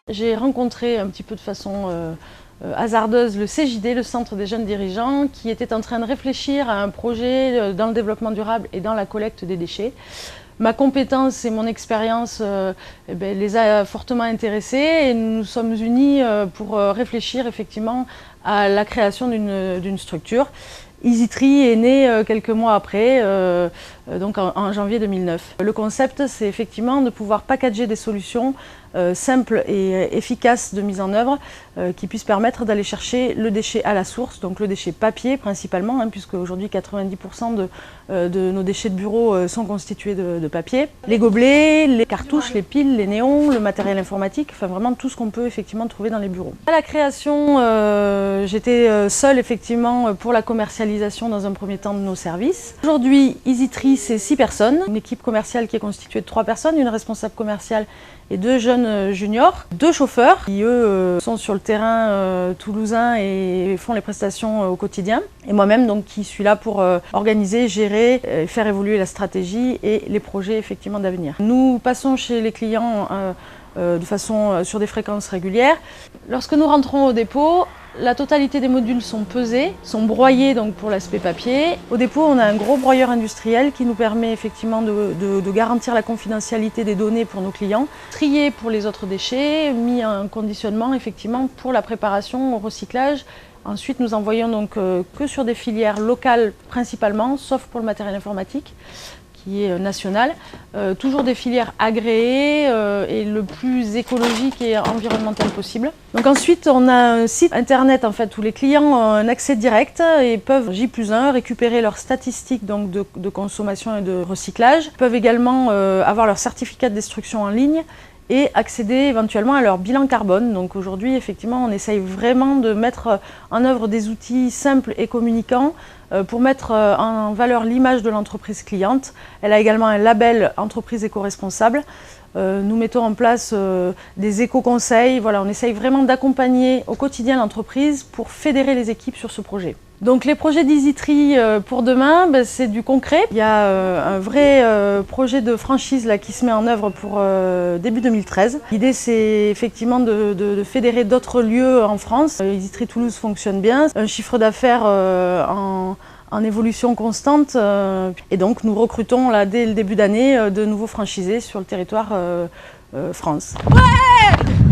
J'ai rencontré un petit peu de façon hasardeuse le CJD, le Centre des jeunes dirigeants, qui était en train de réfléchir à un projet dans le développement durable et dans la collecte des déchets. Ma compétence et mon expérience les a fortement intéressés et nous nous sommes unis pour réfléchir effectivement à la création d'une structure. EasyTree est né quelques mois après, donc en janvier 2009. Le concept, c'est effectivement de pouvoir packager des solutions simples et efficaces de mise en œuvre qui puissent permettre d'aller chercher le déchet à la source, donc le déchet papier principalement, puisque aujourd'hui 90% de nos déchets de bureau sont constitués de papier. Les gobelets, les cartouches, les piles, les néons, le matériel informatique, enfin vraiment tout ce qu'on peut effectivement trouver dans les bureaux. À la création, j'étais seule effectivement pour la commercialisation dans un premier temps de nos services. Aujourd'hui, EasyTree, c'est 6 personnes, une équipe commerciale qui est constituée de 3 personnes, une responsable commerciale et 2 jeunes juniors, 2 chauffeurs qui eux sont sur le terrain toulousain et font les prestations au quotidien. Et moi-même donc qui suis là pour organiser, gérer, faire évoluer la stratégie et les projets effectivement d'avenir. Nous passons chez les clients de façon sur des fréquences régulières. Lorsque nous rentrons au dépôt, la totalité des modules sont pesés, sont broyés donc pour l'aspect papier. Au dépôt, on a un gros broyeur industriel qui nous permet effectivement de garantir la confidentialité des données pour nos clients, trier pour les autres déchets, mis en conditionnement effectivement pour la préparation au recyclage. Ensuite, nous envoyons donc que sur des filières locales principalement, sauf pour le matériel informatique, qui est national, toujours des filières agréées et le plus écologique et environnemental possible. Donc ensuite, on a un site internet en fait où les clients ont un accès direct et peuvent J+1 récupérer leurs statistiques donc de consommation et de recyclage, peuvent également avoir leur certificat de destruction en ligne et accéder éventuellement à leur bilan carbone. Donc aujourd'hui, effectivement, on essaye vraiment de mettre en œuvre des outils simples et communicants pour mettre en valeur l'image de l'entreprise cliente. Elle a également un label entreprise éco-responsable. Nous mettons en place des éco-conseils. Voilà, on essaye vraiment d'accompagner au quotidien l'entreprise pour fédérer les équipes sur ce projet. Donc les projets d'EasyTree pour demain, c'est du concret. Il y a un vrai projet de franchise là, qui se met en œuvre pour début 2013. L'idée c'est effectivement de fédérer d'autres lieux en France. EasyTree Toulouse fonctionne bien, un chiffre d'affaires en évolution constante et donc nous recrutons là, dès le début d'année de nouveaux franchisés sur le territoire France. Ouais!